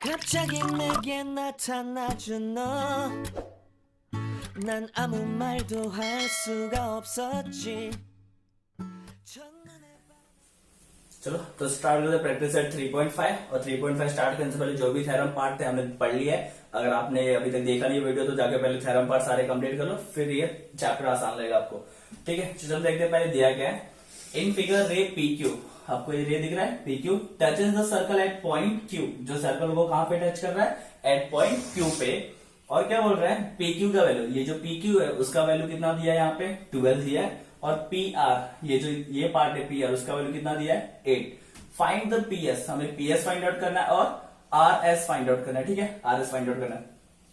갑자기 내게 나타나준 너. 난 아무 말도 할 수가 없었지. चलो तो स्टार्ट करते प्रैक्टिस सेट 3.5 और 3.5 स्टार्ट करने से पहले जो भी थ्योरम पार्ट थे हमने पढ़ लिया है। अगर आपने अभी तक देखा नहीं वीडियो तो जाके पहले थ्योरम पार्ट सारे कंप्लीट कर लो, फिर ये चैप्टर आसान लगेगा आपको। ठीक है, चलो देखते हैं पहले दिया क्या है। इन फिगर रे पी क्यू, आपको ये रे दिख रहा है P Q touches the circle eight point Q. जो सर्कल वो कहां पे टच कर रहा है? एट पॉइंट क्यू पे। और क्या बोल रहा है? पी क्यू का वैल्यू, ये जो पी क्यू है उसका वैल्यू कितना दिया है यहाँ पे? 12 दिया है। और पी आर, ये जो ये पार्ट है पी आर, उसका वैल्यू कितना दिया है? 8। फाइंड द पी एस, हमें पी एस फाइंड आउट करना है और आर एस फाइंड आउट करना है। ठीक है, आर एस फाइंड आउट करना है।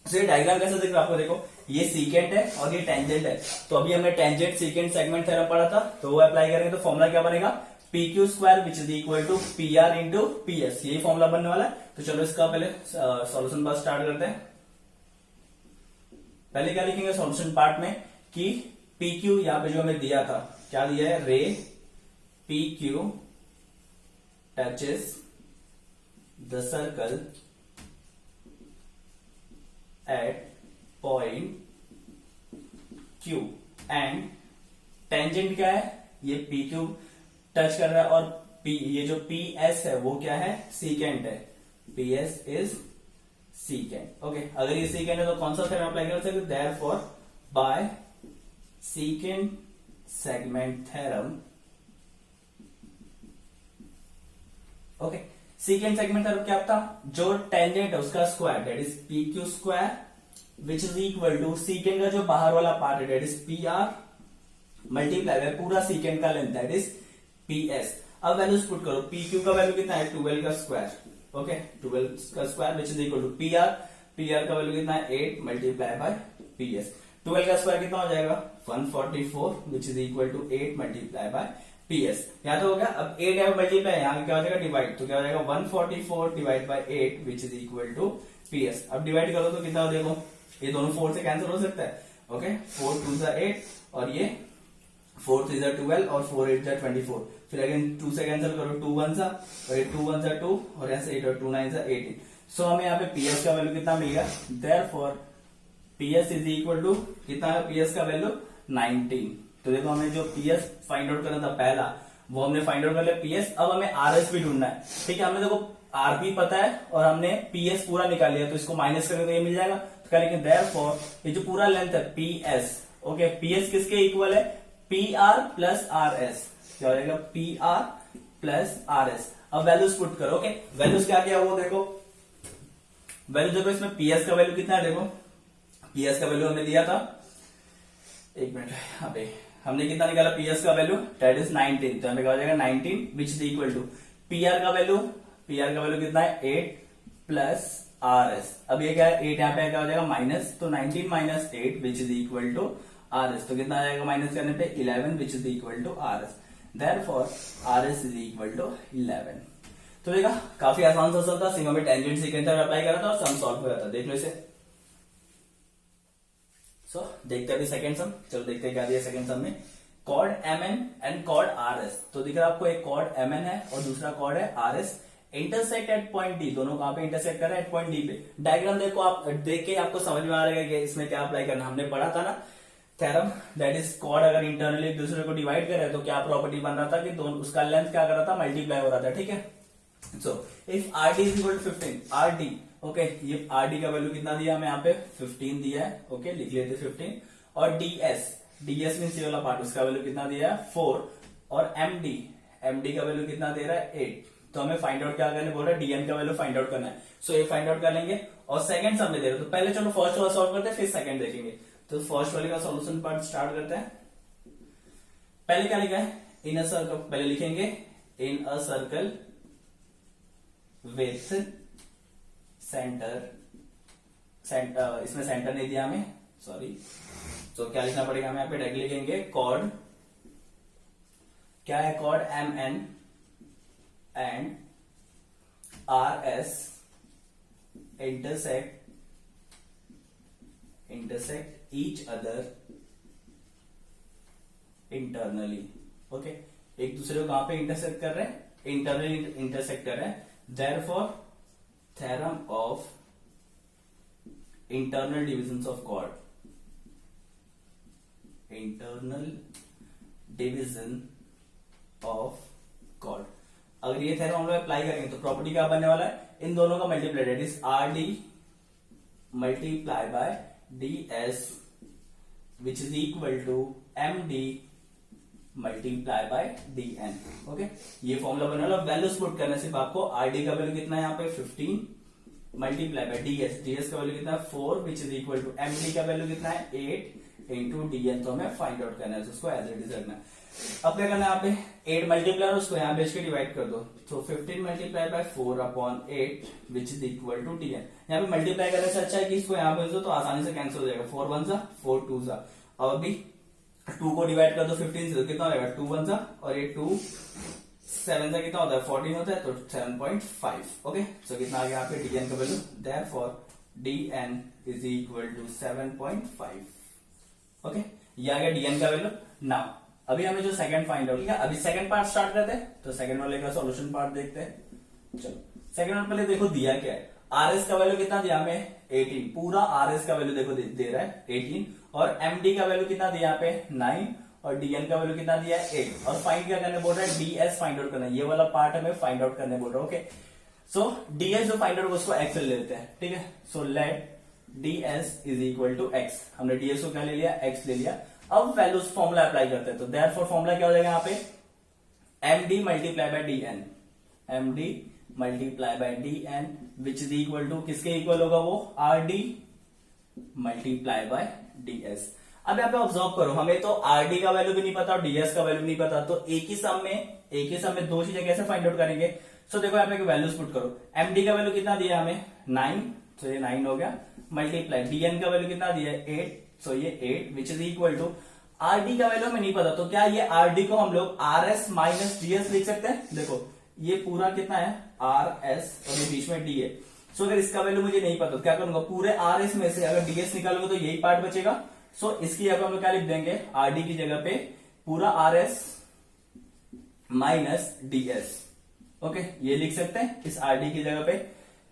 तो ये डायग्राम कैसे दिख रहा है आपको? देखो, ये सीकेंट है और ये टेंजेंट है। तो अभी हमने टेंजेंट सीकेंट सेगमेंट थ्योरम पढ़ा था, तो वो अप्लाई करेंगे तो फॉर्मुला क्या बनेगा? P Q square which is equal to P R into P S, यही फॉर्मुला बनने वाला है। तो चलो इसका पहले सॉल्यूशन पार्ट स्टार्ट करते हैं। पहले क्या लिखेंगे सॉल्यूशन पार्ट में कि पी क्यू यहां पे जो हमें दिया था, क्या दिया है? रे P Q touches the circle eight point Q and tangent क्या है? ये पी क्यू टच कर रहा है और पी, ये जो पी एस है वो क्या है? सीकेंट है। P S is secant. Okay, अगर ये सीकेंट है तो कौन सा थ्योरम अप्लाई कर सकते? Therefore by secant segment theorem. Okay, secant segment theorem क्या था? जो टेंजेंट है उसका square, that is P Q square which is equal to secant का जो बाहर वाला पार्ट है that is P R multiply by पूरा सीकेंट का length that is P S. अब वैल्यूज पुट करो। पी क्यू का वैल्यू कितना है? 12 का स्क्वायर। ओके, 12 का square which is equal to P R. P R का वैल्यू कितना है? 8 मल्टीप्लाई बाय पी एस। 12 का स्क्वायर कितना हो जाएगा? 144 which is equal to 8 multiply by P S. यहां तो हो गया। अब 8 है मल्टीप्लाई, यहां क्या हो जाएगा? डिवाइड। तो क्या हो जाएगा? 144 divide by 8 which is equal to P S. अब डिवाइड करो तो कितना हो? देखो, ये दोनों 4 से कैंसिल हो सकता है। ओके, 4 2 8 और ये 4 3 12 और 4 8 24। फिर अगेन 2 से कैंसिल करो, 2 1 सा और ये 2 1 सा 2 और यहाँ से 8 और 2 9 सा 18। सो हमें यहाँ पे पीएस का वैल्यू कितना मिल गया? Therefore PS is equal to कितना है? पीएस का वैल्यू 19। तो देखो, हमें जो पीएस फाइंड आउट करना था पहला, वो हमने फाइंड आउट कर लिया पीएस। अब हमें आरएस भी ढूंढना है। ठीक है, हमने देखो आर भी पता है और हमने पीएस पूरा निकाल लिया, तो इसको माइनस करेंगे तो ये मिल जाएगा। तो क्या लिखेंगे? देयरफॉर ये जो पूरा लेंथ है पीएस, ओके, पीएस किसके इक्वल है? P R plus R S. क्या हो जाएगा? P R plus R S. अब वैल्यूज पुट करो। ओके, वैल्यूज क्या किया वो देखो। वैल्यू देखो, इसमें पीएस का वैल्यू कितना है? देखो, पीएस का वैल्यू हमने दिया था, एक मिनट, यहाँ पे हमने कितना निकाला? पीएस का वैल्यू दैट इज 19। तो हमें क्या हो जाएगा? 19 which is equal to PR का वैल्यू। पीआर का वैल्यू कितना है? 8 प्लस आर एस। अब ये क्या है? 8 यहाँ पे क्या हो जाएगा? माइनस। तो 19 minus 8 which is equal to R S. तो कितना आ जाएगा माइनस करने पे? 11 which is equal to R S. Therefore R S is equal to 11। तो देखा, काफी आसान सा था। सिंगल में टेंजेंट सीकेंट अप्लाई करा था और सम सॉल्व हो जाता। देख लो इसे। सो देखते हैं अभी सेकंड सम। चलो देखते हैं क्या दिया सेकंड सम में। Chord M N and chord R S. तो दिख रहा है आपको, एक कॉर्ड एम एन है और दूसरा कॉर्ड है are S. Intersect at point D. दोनों कहां पे इंटरसेक्ट कर रहे हैं? एट पॉइंट डी पे। डायग्राम देखो, आप देख के आपको समझ में आ रहा है कि इसमें क्या अप्लाई करना। हमने पढ़ा था ना थ्योरम, दैट इज कॉर्ड अगर इंटरनली एक दूसरे को डिवाइड करे तो क्या प्रॉपर्टी बन रहा था कि दोनों उसका लेंथ क्या कर रहा था? मल्टीप्लाई हो रहा था। ठीक है, so if R D is equal to 15, R D, okay, ये आर डी का वैल्यू कितना दिया हमें? यहाँ पे 15 दिया है। ओके, लिख लेते 15। और डीएस, डीएस मीन सी वाला पार्ट, उसका वैल्यू कितना दिया है? 4। और एमडी, एमडी का वैल्यू कितना दे रहा है? 8। तो हमें फाइंड आउट क्या करने बोल रहा है? डीएन का वैल्यू फाइंड आउट करना है। सो ये फाइंड आउट कर लेंगे और सेकंड सम में दे रहे। तो पहले चलो फर्स्ट वाला सॉल्व करते हैं, फिर सेकंड देखेंगे। तो फर्स्ट वाले का सॉल्यूशन पार्ट स्टार्ट करते हैं। पहले क्या लिखा है? इन अ सर्कल। पहले लिखेंगे इन अ सर्कल विथ सेंटर, इसमें सेंटर नहीं दिया हमें, सॉरी। तो क्या लिखना पड़ेगा हमें? यहाँ पे डायरेक्ट लिखेंगे कॉर्ड, क्या है? Chord M N and R S intersect each other internally. Okay, एक दूसरे को कहां पे इंटरसेक्ट कर रहे हैं? इंटरनली इंटरसेक्ट कर रहे हैं। Therefore theorem of internal divisions of chord. Internal division of chord. अगर ये थ्योरम हम लोग अप्लाई करेंगे तो प्रॉपर्टी क्या बनने वाला है, इन दोनों का multiply, that is R D multiply by D S which is equal to M D multiply by D N. Okay, ये फॉर्मूला बनने वाला. वैल्यूज पुट करने सिर्फ आपको आर डी का वैल्यू कितना है यहाँ पे 15 मल्टीप्लाई बाय डी एस का वैल्यू कितना है 4 which is equal to M D का वैल्यू कितना है 8 इंटू डी एन. तो हमें फाइंड आउट करना है, तो उसको एज इट इज रखना है. अब क्या करना है, यहाँ पे 8 मल्टीप्लाई उसको यहाँ बेच के डिवाइड कर दो. तो 15 multiply by 4 upon 8 which is equal to D N. यहाँ पे मल्टीप्लाई करने से अच्छा है कि इसको यहाँ पे दो तो आसानी से कैंसिल हो जाएगा. 4 1 सा 4 2 सा, और अभी 2 को डिवाइड कर दो 15 से तो कितना हो जाएगा 2 1 सा, और ये 2 7 सा कितना होता है 14 होता है, तो 7.5. ओके, सो कितना आ गया यहाँ पे डी एन का value, therefore D N is equal to 7.5. Okay, ये आ गया डी एन का वैल्यू. नाउ अभी हमें जो सेकंड फाइंड आउट किया, अभी सेकंड पार्ट स्टार्ट करते हैं. तो सेकंड वाले का सॉल्यूशन पार्ट देखते हैं. चलो सेकंड वाले पहले देखो दिया क्या है. आरएस का वैल्यू कितना दिया हमें 18, पूरा आरएस का वैल्यू देखो दे रहा है 18, और एमडी का वैल्यू कितना दिया यहाँ पे 9, और डीएन का वैल्यू कितना दिया है 8. और फाइंड क्या करने बोल रहा है, डीएस फाइंड आउट करना है. ये वाला पार्ट हमें फाइंड आउट करने बोल रहा है. ओके, सो डीएस जो फाइंड आउट उसको एक्स ले लेते हैं. ठीक है, so let DS is equal to X. हमने डीएस को क्या ले लिया, एक्स ले लिया. अब वैल्यूज फॉर्मूला अप्लाई करते हैं. तो देयरफॉर फॉर्मूला क्या हो जाएगा यहाँ पे, M D multiply by D N, M D multiply by D N which is equal to किसके इक्वल होगा, वो R D multiply by D S. अब यहाँ पे ऑब्जर्व करो, हमें तो आर डी का वैल्यू भी नहीं पता और डीएस का वैल्यू भी नहीं पता, तो एक ही सम में दो चीजें कैसे फाइंड आउट करेंगे. सो देखो यहाँ पे वैल्यूज पुट करो. एम डी का वैल्यू कितना दिया हमें 9, तो ये 9 हो गया, मल्टीप्लाई डीएन का वैल्यू कितना दिया है 8, सो ये 8 which is equal to RD का वैल्यू हमें नहीं पता, तो क्या ये आरडी को हम लोग आर एस माइनस डीएस लिख सकते हैं. देखो ये पूरा कितना है आर एस और ये बीच में डी है. सो अगर इसका वैल्यू मुझे नहीं पता तो क्या करूंगा, पूरे आर एस में से अगर डीएस निकालोगे तो यही पार्ट बचेगा. सो इसकी जगह हम लोग क्या लिख देंगे, आरडी की जगह पे पूरा R S minus DS. Okay, ये लिख सकते हैं. इस आरडी की जगह पे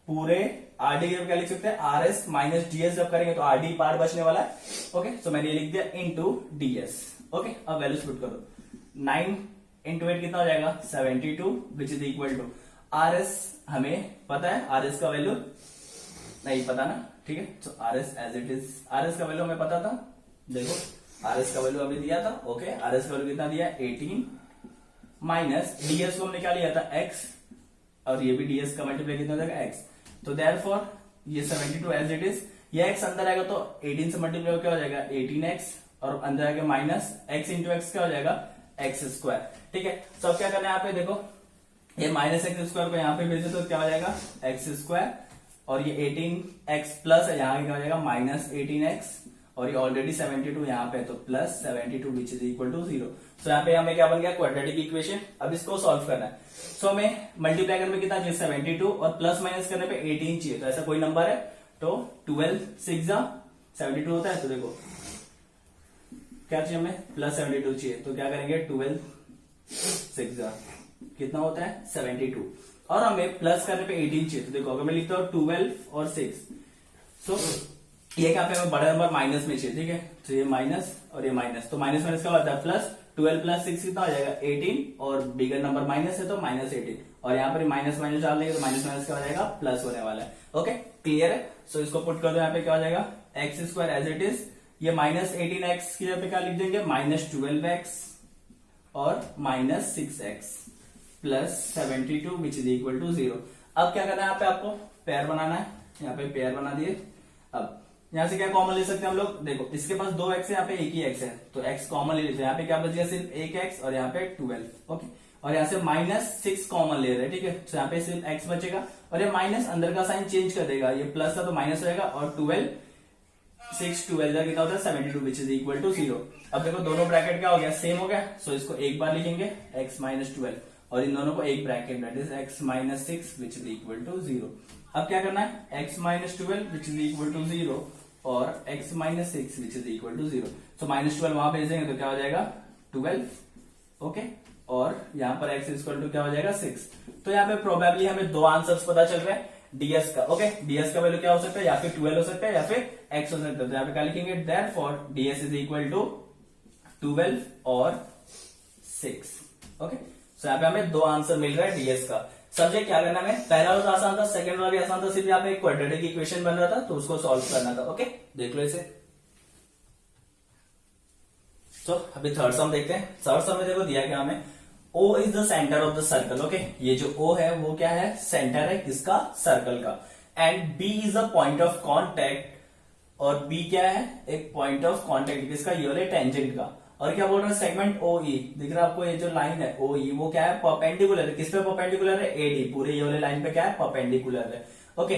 पूरे आरडी की जगह क्या लिख सकते हैं, आर एस माइनस डीएस जब करेंगे तो आरडी पार्ट बचने वाला है. ओके, सो मैंने ये लिख दिया इनटू डीएस. ओके, अब वैल्यूज पुट करो. 9 इंटू 8 कितना हो जाएगा 72 which is equal to R S. हमें पता है आर एस का वैल्यू नहीं पता ना. ठीक है, तो R S as it is, R S का वैल्यू हमें पता था. देखो आर एस का वैल्यू अभी दिया था. ओके, आर एस का वैल्यू कितना दिया 18 माइनस डीएस को हमने क्या लिया था एक्स, और ये भी डीएस का मल्टीप्लाई कितना हो जाएगा एक्स. तो देयरफॉर ये 72 एज इट इज, ये एक्स अंदर आएगा तो 18 से मल्टीप्लाई क्या हो जाएगा 18x, और अंदर आएगा माइनस x इंटू एक्स क्या हो जाएगा एक्स स्क्वायर. ठीक है, तो अब क्या करना है यहाँ पे देखो, ये माइनस एक्स स्क्वायर को यहाँ पे भेजे तो क्या हो जाएगा एक्स स्क्वायर, और ये 18x प्लस है यहाँ क्या हो जाएगा माइनस 18x, और ये ऑलरेडी 72 यहाँ पे तो plus 72 which is equal to 0. So यहाँ पे हमें क्या बन गया क्वाड्रेटिक इक्वेशन. अब इसको सॉल्व करना है. सो हमें मल्टीप्लाई करने में कितना चाहिए 72, और प्लस माइनस करने पे 18 चाहिए. तो ऐसा कोई नंबर है तो 12 6 72 होता है. तो देखो क्या चाहिए हमें प्लस 72 चाहिए, तो क्या करेंगे 12 6 कितना होता है 72, और हमें प्लस करने पे 18 चाहिए. तो देखो अगर मैं लिखता हूँ 12 और 6, सो ये क्या पे हमें बड़ा नंबर माइनस में चाहिए. ठीक है, तो ये माइनस और ये माइनस, तो माइनस माइनस क्या होता है प्लस. 12 प्लस 6 कितना हो जाएगा 18, और बिगर नंबर माइनस है तो माइनस 18, और यहाँ पर माइनस माइनस डाल देंगे तो माइनस माइनस क्या हो जाएगा प्लस होने वाला है. ओके, क्लियर है. सो इसको पुट कर दो, यहाँ पे क्या हो जाएगा X square as it is, ये माइनस 18x की जगह पे क्या लिख देंगे माइनस 12x और minus 6x plus 72 which is equal to 0. अब क्या करना है यहाँ पे आपको पेयर बनाना है. यहाँ पे पेयर बना दिए. अब यहाँ से क्या कॉमन ले सकते हैं हम लोग, देखो इसके पास 2x है, यहाँ पे एक ही x है, तो x कॉमन ले लेते हैं. यहाँ पे क्या बच गया सिर्फ एक x, और यहाँ पे 12. ओके, और यहाँ से माइनस 6 कॉमन ले रहे हैं. ठीक है, तो यहाँ पे सिर्फ x बचेगा, और ये माइनस अंदर का साइन चेंज कर देगा, ये प्लस था तो माइनस होगा, और 12 6 12 कितना होता है 72 विच इज इक्वल टू 0. अब देखो दोनों ब्रैकेट क्या हो गया सेम हो गया. सो इसको एक बार लिखेंगे x माइनस 12, और इन दोनों को एक bracket that is x minus 6 which is equal to 0. अब क्या करना है x minus 12 which is equal to 0 और x minus 6 which is equal to 0. So minus 12 वहां भेज देंगे तो क्या हो जाएगा 12. ओके, और यहाँ पर x इक्वल टू क्या हो जाएगा 6. तो यहाँ पे प्रोबेबली हमें दो आंसर्स पता चल रहे हैं. ds का। ओके, ds का वैल्यू क्या हो सकता है, या फिर 12 हो सकता है या फिर x हो सकता है। तो यहाँ पे क्या लिखेंगे, therefore ds is equal to 12 और 6। ओके, सो यहाँ पे हमें दो आंसर मिल रहा है ds का। समझे क्या करना है, पहला वाला तो आसान था, सेकंड वाला भी आसान था, सिर्फ यहाँ पे एक क्वाड्रेटिक इक्वेशन बन रहा था तो उसको सॉल्व करना था। ओके, देख लो इसे। तो अभी थर्ड सम देखते हैं। थर्ड सम में देखो दिया क्या हमें, O is the centre of the circle. Okay, ये जो O है वो क्या है, सेंटर है किसका, सर्कल का। And B is a point of contact, और B क्या है, एक पॉइंट ऑफ कॉन्टेक्ट किसका, ये वाले टेंजेंट का। और क्या बोल रहा है, सेगमेंट OE दिख रहा है आपको, ये जो लाइन है OE वो क्या है, परपेंडिकुलर है, किस पे परपेंडिकुलर है, AD, पूरे ये वाले लाइन पे क्या है, परपेंडिकुलर है। ओके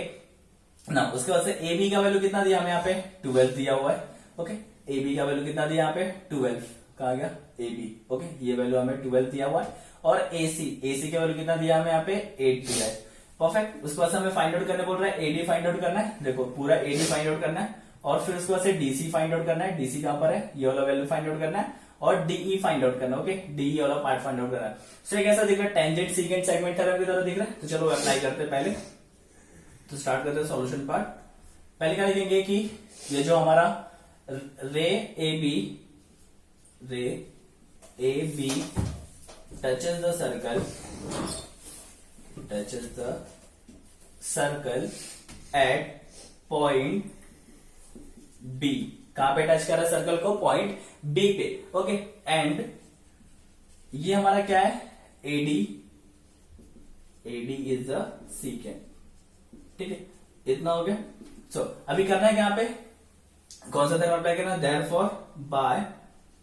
ना, उसके बाद से AB का वैल्यू कितना दिया हमें यहाँ पे, 12 दिया हुआ है। ओके, AB का वैल्यू कितना दिया यहाँ पे, 12 कहा गया AB। ओके, ये वैल्यू हमें 12 दिया हुआ है। और AC का वैल्यू कितना दिया हमें यहाँ पे, 8 दिया है। परफेक्ट, उसके बाद से हमें फाइंड आउट करने बोल रहा है, AD फाइंड आउट करना है। देखो पूरा AD फाइंड आउट करना है, और फिर उसके बाद से DC फाइंड आउट करना है। DC कहां पर है, ये वाला वैल्यू फाइंड आउट करना है, और DE फाइंड आउट करना है। ओके, DE वाला पार्ट फाइंड आउट करना है। सो ये कैसा दिख रहा है, टेंजेंट सीकेंट सेगमेंट थ्योरम की तरह दिख रहा है। तो चलो अप्लाई करते हैं पहले। तो स्टार्ट करते हैं सॉल्यूशन पार्ट। पहले क्या लिखेंगे कि ये जो हमारा रे AB touches the circle at point B। कहां पे टच कर रहा है सर्कल को, पॉइंट B पे। ओके, एंड ये हमारा क्या है, AD इज द सीकेंट। ठीक है, इतना हो गया। सो अभी करना है यहाँ पे कौन सा थ्योरम अप्लाई करना है, therefore by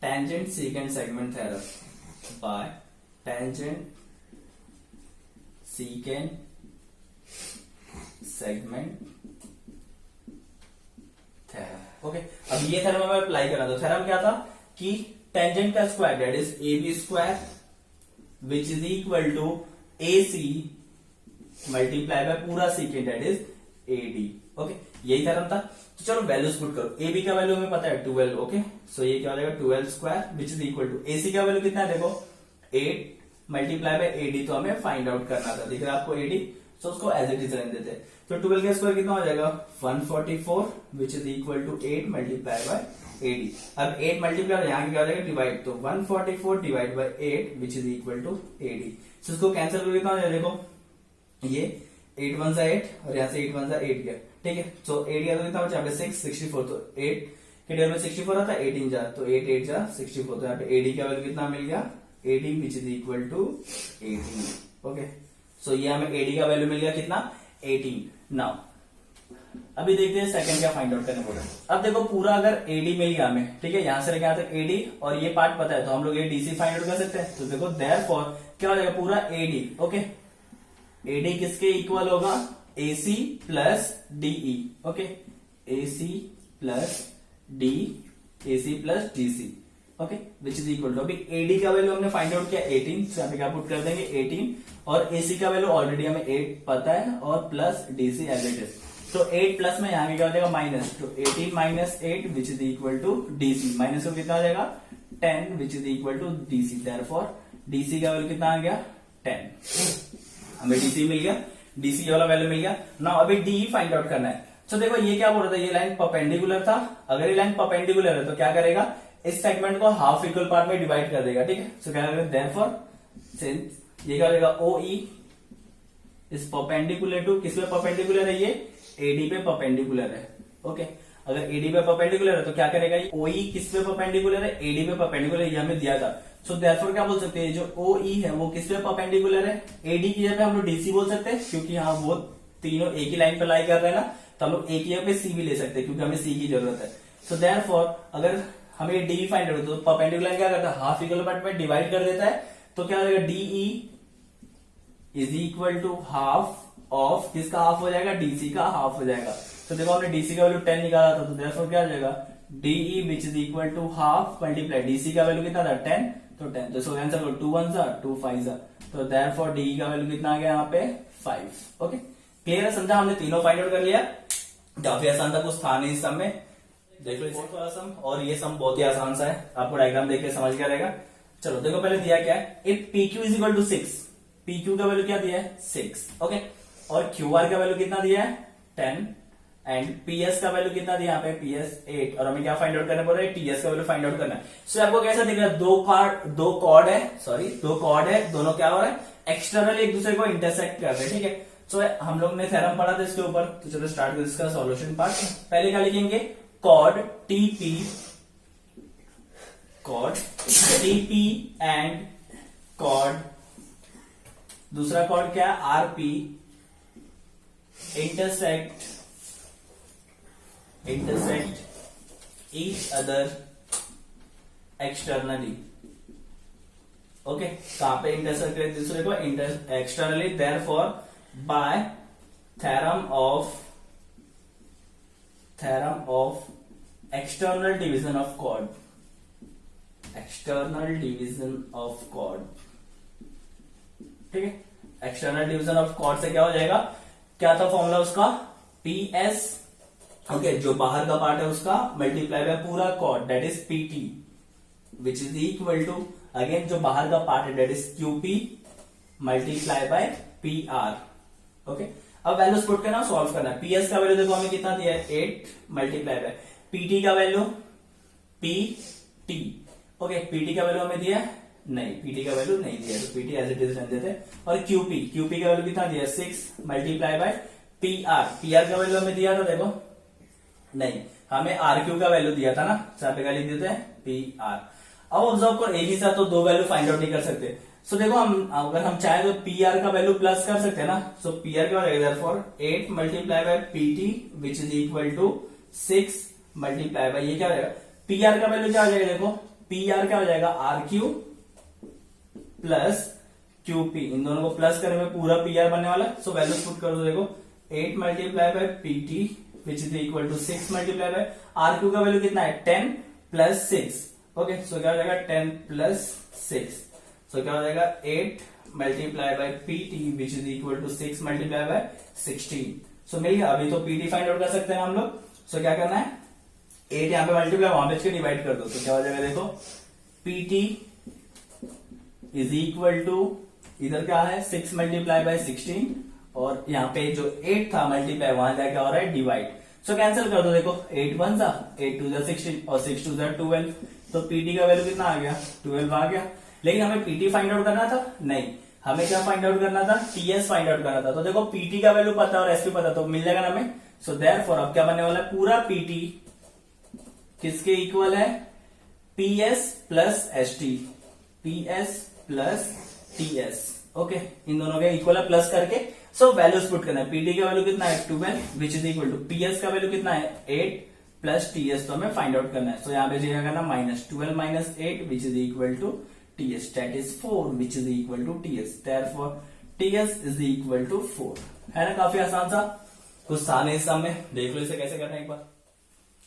tangent secant segment theorem, bye tangent secant segment theorem. Okay, अब ये थ्योरम हमें अप्लाई करना था। थ्योरम क्या था कि टेंजेंट का square that is AB square which is equal to AC multiply by पूरा secant that is AD। Okay, यही थ्योरम था। तो चलो वैल्यूज पुट करो। AB का वैल्यू हमें पता है 12। ओके, सो ये क्या हो जाएगा, 12 square which is equal to AC का वैल्यू कितना है, देखो 8 मल्टीप्लाई बाय AD, तो हमें फाइंड आउट करना था। दिख रहा है आपको AD, सो उसको एज इट इज रहने देते हैं। तो 12 का स्क्वायर कितना हो जाएगा, 144 which is equal to 8 multiply by AD। अब 8 मल्टीप्लाई यहाँ क्या हो जाएगा, डिवाइड, तो 144 divide by 8 which is equal to AD। सो इसको कैंसिल करके कितना हो जाएगा, देखो ये 8 1 8 और यहाँ से 8 1 8 गया। ठीक है, तो 8 गया तो कितना बचा, 6 64, तो 8 के डेल में 64 आता है, 18 जा, तो 8 8 जा 64, तो यहाँ पे AD का वैल्यू कितना मिल गया, AD which is equal to 18। Okay, so ये हमें AD का वैल्यू मिल गया कितना, 18। नाउ अभी देखते हैं सेकंड क्या फाइंड आउट करने बोला। अब देखो पूरा अगर AD मिल गया हमें, ठीक है, यहां से लेके यहाँ तक AD और ये पार्ट पता है, तो हम लोग ये DC फाइंड आउट कर सकते हैं। तो देखो देयरफॉर क्या हो जाएगा, पूरा AD। ओके, AD किसके इक्वल होगा, AC plus DE। Okay, AC plus DC। Okay, which is equal to, अभी AD का वैल्यू हमने फाइंड आउट किया 18, तो यहाँ पे क्या पुट कर देंगे 18, और AC का वैल्यू ऑलरेडी हमें 8 पता है, और plus DC as it is. तो 8 प्लस में यहाँ क्या हो जाएगा, माइनस, तो 18 minus 8 which is equal to DC, minus को कितना हो जाएगा 10 which is equal to DC। Therefore DC का वैल्यू कितना आ गया 10, हमें DC मिल गया, DC वाला वैल्यू मिल गया। नाउ अभी DE फाइंड आउट करना है। तो देखो ये क्या बोल रहा था, ये लाइन परपेंडिकुलर था, अगर ये लाइन परपेंडिकुलर है तो क्या करेगा, इस सेगमेंट को हाफ इक्वल पार्ट में डिवाइड कर देगा। ठीक है, सो क्या करेगा, देयरफॉर सिंस ये क्या हो जाएगा, OE इज परपेंडिकुलर टू, किस पे परपेंडिकुलर है, ये AD पे परपेंडिकुलर है। ओके, अगर AD पे परपेंडिकुलर है तो क्या करेगा, ये OE किस पे परपेंडिकुलर है, AD पे परपेंडिकुलर, ये हमें दिया था। सो देयरफॉर क्या बोल सकते हैं, जो OE है वो किस पे परपेंडिकुलर है, AD की जगह हम लोग DC बोल सकते हैं, क्योंकि यहाँ वो तीनों एक ही लाइन पे लाई कर रहे हैं ना, तो हम लोग एक ही जगह पे C भी ले सकते हैं, क्योंकि हमें C की जरूरत है। सो देयरफॉर अगर हमें DE फाइंड आउट, तो परपेंडिकुलर क्या करता है, हाफ इक्वल पार्ट में डिवाइड कर देता है, तो क्या हो जाएगा, DE is equal to half of, किसका हाफ हो जाएगा, DC का हाफ हो जाएगा। तो देखो हमने DC का वैल्यू 10 निकाला था, तो देयरफॉर क्या हो जाएगा, DE which is equal to half multiply DC का वैल्यू कितना था 10, तो 10, तो इसको कैंसिल करो, 2 1 2 5 जा, तो देयरफॉर DE का वैल्यू कितना आ गया यहाँ पे 5। ओके, क्लियर है, समझा, हमने तीनों फाइंड आउट कर लिया। काफी आसान था, कुछ था नहीं इस सम में। देख लो फोर्थ वाला सम, और ये सम बहुत ही आसान सा है, आपको डायग्राम देख के समझ गया रहेगा। चलो देखो पहले दिया क्या है, if PQ is equal to 6, PQ का वैल्यू क्या दिया है 6। ओके, और QR का वैल्यू कितना दिया है 10 एंड PS का वैल्यू कितना दिया यहाँ पे PS 8 और हमें क्या फाइंड आउट करना पड़ रहा है TS का वैल्यू फाइंड आउट करना है। सो आपको कैसा दिख रहा है दो कॉर्ड है दोनों क्या हो रहा है एक्सटर्नली एक दूसरे को इंटरसेक्ट कर रहे हैं। ठीक है सो हम लोग ने थ्योरम पढ़ा था इसके ऊपर, तो चलो स्टार्ट कर इसका सॉल्यूशन पार्ट। पहले क्या लिखेंगे कॉर्ड TP एंड कॉर्ड दूसरा कॉर्ड क्या है RP intersect each other externally। Okay कहां पे इंटरसेक्ट करे दूसरे को externally, therefore by theorem of external division of chord ठीक है एक्सटर्नल डिवीजन ऑफ कॉर्ड से क्या हो जाएगा, क्या था फॉर्मूला उसका PS ओके जो बाहर का पार्ट है उसका मल्टीप्लाई बाय पूरा chord that is PT which is equal to again जो बाहर का पार्ट है that is QP multiply by PR। Okay अब वैल्यूज पुट करना सॉल्व करना है। PS का वैल्यू देखो हमें कितना दिया है 8 मल्टीप्लाई बाय PT का वैल्यू PT ओके PT का वैल्यू हमें दिया नहीं, PT का वैल्यू नहीं दिया तो PT एज इट इज रहने देते। और QP का वैल्यू कितना दिया 6 मल्टीप्लाई बाय PR का वैल्यू हमें दिया था देखो नहीं, हमें RQ का वैल्यू दिया था ना, यहाँ पे क्या लिख देते हैं PR। अब ऑब्जर्व करो एक ही साथ तो दो वैल्यू फाइंड आउट नहीं कर सकते। सो देखो हम अगर हम चाहें तो PR का वैल्यू प्लस कर सकते हैं ना। सो PR का value therefore 8 multiply by PT which is equal to 6 multiply by ये क्या हो जाएगा PR का वैल्यू क्या हो जाएगा देखो PR क्या हो जाएगा RQ प्लस QP, इन दोनों को प्लस करने में पूरा PR बनने वाला। सो वैल्यू पुट कर दो देखो 8 multiply by PT which is equal to 6 multiply by RQ का वैल्यू कितना है 10 प्लस 6 ओके सो क्या हो जाएगा 10 प्लस 6 सो क्या हो जाएगा 8 multiply by PT which is equal to 6 multiply by 16। So मिल गया। अभी तो PT फाइंड आउट कर सकते हैं हम लोग। सो क्या करना है 8 यहाँ पे मल्टीप्लाई वहां पे डिवाइड कर दो तो क्या हो जाएगा देखो PT इज इक्वल टू इधर क्या है 6 मल्टीप्लाई बाय 16 और यहाँ पे जो 8 था मल्टीप्लाई वहां जाके हो रहा है डिवाइड। सो कैंसिल कर दो देखो 8 1 जा 8 2 जा 16 और 6 2 जा 12 तो PT का वैल्यू कितना आ गया 12 आ गया। लेकिन हमें PT फाइंड आउट करना था नहीं, हमें क्या फाइंड आउट करना था TS फाइंड आउट करना था। तो देखो PT का वैल्यू पता और SP पता तो मिल जाएगा ना हमें। सो देयरफॉर अब क्या बनने वाला है पूरा PT किसके इक्वल है PS plus TS okay in दोनों के इक्वल है प्लस करके। सो वैल्यूज पुट करना है PT का वैल्यू कितना है 12 which is equal to PS का वैल्यू कितना है 8 प्लस TS तो हमें फाइंड आउट करना है। सो यहाँ पे क्या करना -12 minus 8 which is equal to TS that is 4 which is equal to TS therefore TS is equal to 4 है ना। काफी आसान सा कुछ था नहीं सम में, देख लो इसे कैसे करना है एक बार।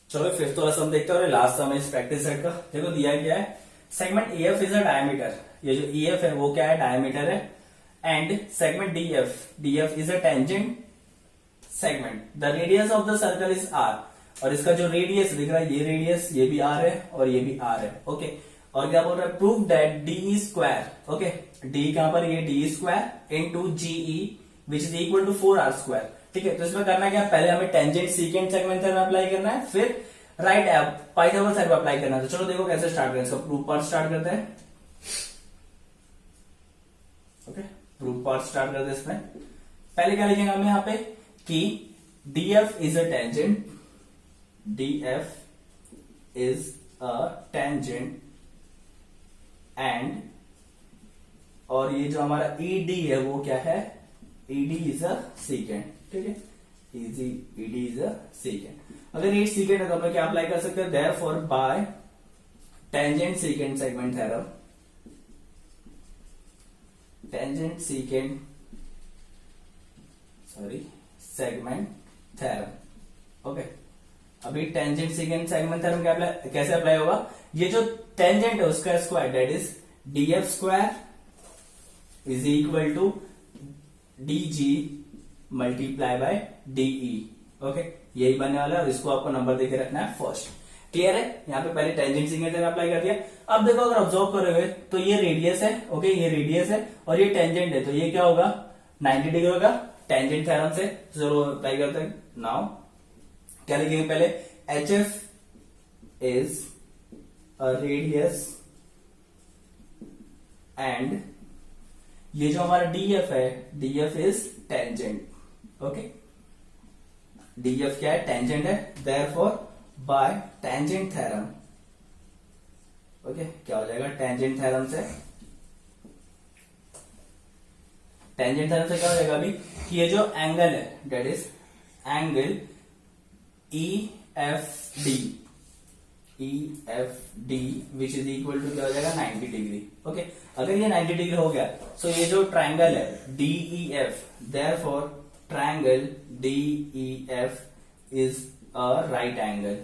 चलो फिफ्थ वाला सम देखते हैं और लास्ट सम इस प्रैक्टिस सेट का। देखो दिया गया है segment EF is a diameter, ये जो EF है वो क्या है डायमीटर है and segment DF is a tangent segment, the radius of the circle is R और इसका जो रेडियस दिख रहा है ये रेडियस ये भी R है और ये भी R है ओके। और क्या बोल रहा है prove that DE square okay D कहां पर ये DE square into GE which is equal to 4R square. ठीक है तो इसमें करना क्या पहले हमें tangent secant segment theorem apply करना है फिर राइट पाइथागोरस थ्योरम अप्लाई करना है। तो चलो देखो कैसे स्टार्ट करें, इसका प्रूफ पार्ट स्टार्ट करते हैं ओके प्रूफ पार्ट स्टार्ट करते हैं। इसमें पहले क्या लिखेंगे हम यहाँ पे कि DF is a tangent, DF is a tangent and और ये जो हमारा ED है वो क्या है ED इज अ सीकेंट। ठीक है ED इज अ सीकेंट। अगर ये सीकेंट है तो हम क्या अप्लाई कर सकते हैं therefore by tangent secant segment theorem, tangent secant segment theorem okay. अभी टेंजेंट सीकेंट सेगमेंट थ्योरम कैसे अप्लाई होगा, ये जो टेंजेंट है उसका square that is DF square is equal to DG multiply by DE okay यही बनने वाला है और इसको आपको नंबर देके रखना है फर्स्ट। क्लियर है, यहाँ पे पहले टेंजेंट सीकेंट थ्योरम अप्लाई कर दिया। अब देखो अगर ऑब्जर्व करोगे तो ये रेडियस है ओके ये रेडियस है और ये टेंजेंट है तो ये क्या होगा 90 डिग्री होगा टेंजेंट थ्योरम से, चलो अप्लाई करते हैं नाउ। क्या लिखेंगे पहले, H F is a radius and ये जो हमारा डीएफ है, DF is tangent. Okay, DF क्या है, टेंजेंट है, therefore by tangent theorem. Okay, क्या हो जाएगा, टेंजेंट थ्योरम से, टेंजेंट थ्योरम से क्या हो जाएगा अभी कि ये जो एंगल है that is angle E F D which is equal to क्या हो जाएगा 90 डिग्री। ओके, अगर ये 90 डिग्री हो गया तो ये जो ट्राइंगल है DEF, therefore triangle DEF is a right angle,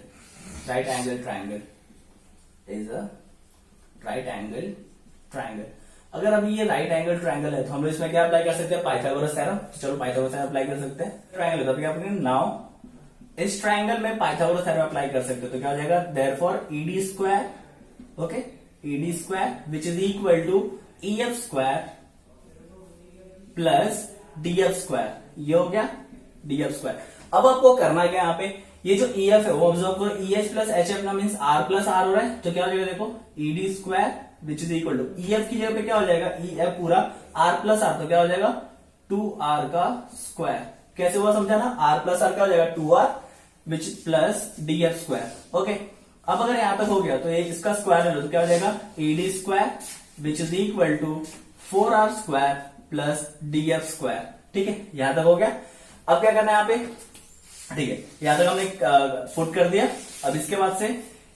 right angle triangle is a right angle triangle. अगर अभी ये राइट एंगल ट्राइंगल है तो हम लोग इसमें क्या अप्लाई कर सकते हैं, पाइथागोरस थ्योरम। चलो पाइथागोरस थ्योरम अप्लाई कर सकते हैं। ट्राइंगल है तो क्या करेंगे, नाउ इस ट्राइंगल में पाइथागोरस थ्योरम अप्लाई कर सकते हो तो क्या हो जाएगा, therefore ED square, okay, ED square which is equal to EF square plus DF square, ये हो गया डीएफ स्क्वायर। अब आपको करना क्या, यहाँ पे ये जो ईएफ है वो ऑब्जर्व करो, ईएच प्लस एच एफ ना मीन्स आर प्लस आर हो रहा है, तो क्या हो जाएगा देखो, ED square which is equal to EF की जगह पे क्या हो जाएगा, ईएफ पूरा आर प्लस आर, तो क्या हो जाएगा 2r का स्क्वायर। कैसे हुआ समझा ना, आर प्लस आर क्या हो जाएगा 2r विच प्लस डीएफ स्क्वायर। ओके, अब अगर यहां तक हो गया तो ये इसका स्क्वायर ले लो तो क्या हो जाएगा, ED square which is equal to 4r square plus DF square. ठीक है, यहां तक हो गया। अब क्या करना है यहाँ पे, ठीक है, यहां तक हमने पुट कर दिया। अब इसके बाद से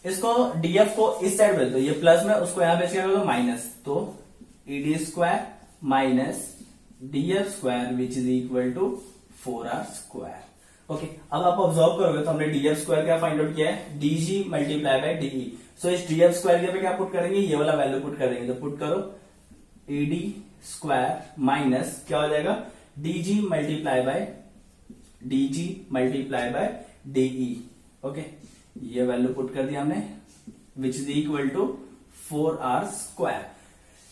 इसको डीएफ को इस साइड भेज दो, ये प्लस में, उसको यहां पे क्या कर दो माइनस, तो ED square minus DF square which is equal to 4r square. Okay, अब आप ऑब्जर्व करोगे तो हमने डीएफ स्क्वायर क्या फाइंड आउट किया है, DG multiply by DE. So इस डीएफ स्क्वायर के पे क्या पुट करेंगे, ये वाला वैल्यू पुट कर देंगे, तो पुट करो ईडी स्क्वायर माइनस क्या हो जाएगा, DG multiply by DE. Okay, ये वैल्यू पुट कर दिया हमने which is equal to 4r square.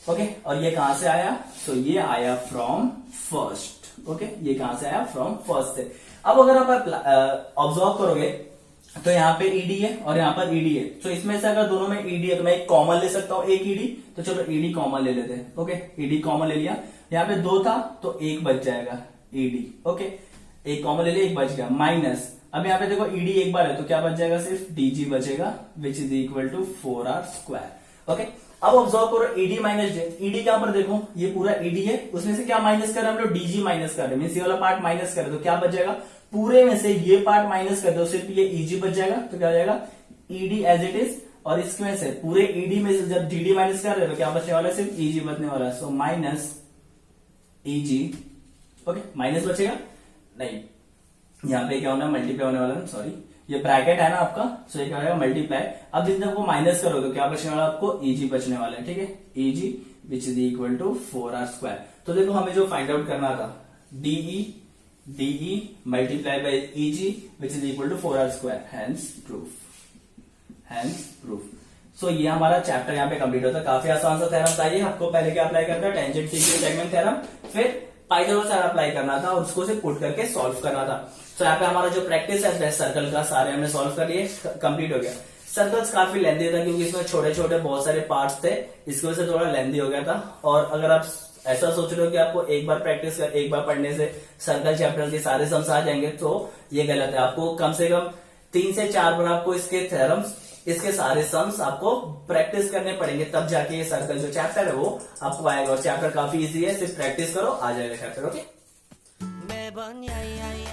Okay, और ये कहां से आया, तो ये आया फ्रॉम फर्स्ट। ओके, ये कहां से आया, फ्रॉम फर्स्ट से। अब अगर आप ऑब्जर्व करोगे तो यहाँ पे ईडी है और यहाँ पर ईडी है, तो इसमें से अगर दोनों में ईडी है तो मैं एक कॉमन ले सकता हूँ, एक ईडी, तो चलो ईडी कॉमन ले लेते हैं। ओके, ईडी कॉमन ले लिया, यहाँ पे 2 था तो 1 बच जाएगा ईडी। ओके, एक कॉमन ले लिया, 1 बच गया, माइनस अब यहाँ पे देखो ईडी एक बार है तो क्या बच जाएगा, सिर्फ डीजी बचेगा which is equal to 4r square. Okay, अब ऑब्जर्व करो ईडी माइनस जे, ईडी के ऊपर देखो ये पूरा ईडी है, उसमें से क्या माइनस कर रहे हैं हम लोग, डीजी माइनस कर रहे हैं, मीन्स ये वाला पार्ट माइनस कर रहे हैं, तो क्या बच जाएगा, पूरे में से ये पार्ट माइनस कर दो, सिर्फ ये ईजी बच जाएगा, तो क्या हो जाएगा ईडी एज इट इज, और इसमें से पूरे ईडी में से जब डीडी माइनस कर रहे हो तो क्या बचने वाला है, सिर्फ ईजी बचने वाला है, so minus easy. Okay, minus बचेगा नहीं, यहाँ पे क्या होना है, मल्टीप्लाई होने वाला है, सॉरी ये ब्रैकेट है ना आपका, सो ये क्या होगा मल्टीप्लाई। अब जब आपको माइनस करोगे तो क्या बचने वाला है, आपको ईजी बचने वाला है। ठीक है, EG which is equal to 4r square. तो देखो हमें जो फाइंड आउट करना था, DE multiply by EG which is equal to 4r square, hence proof. So ये हमारा चैप्टर यहाँ पे कंप्लीट होता है। काफी आसान सा थ्योरम था ये, आपको पहले क्या अप्लाई करना है, टेंजेंट सीक्वेंस सेगमेंट थ्योरम, फिर पाइथागोरस थ्योरम अप्लाई करना था और उसको से पुट करके सॉल्व करना था। तो यहाँ पे हमारा जो प्रैक्टिस है सर्कल का सारे हमने सॉल्व कर लिए, कंप्लीट हो गया। सर्कल्स काफी लेंदी था क्योंकि इसमें छोटे छोटे बहुत सारे पार्ट्स थे, इसकी वजह से थोड़ा लेंदी हो गया था। और अगर आप ऐसा सोच रहे हो कि आपको एक बार प्रैक्टिस कर, एक बार पढ़ने से सर्कल चैप्टर के सारे सम्स आ जाएंगे, तो ये गलत है। आपको कम से कम 3 से 4 बार आपको इसके थ्योरम्स, इसके सारे सम्स आपको प्रैक्टिस करने पड़ेंगे, तब जाके ये सर्कल जो चैप्टर है वो आपको आएगा। और चैप्टर काफी इजी है, सिर्फ प्रैक्टिस करो, आ जाएगा चैप्टर। ओके, 매번 야이야이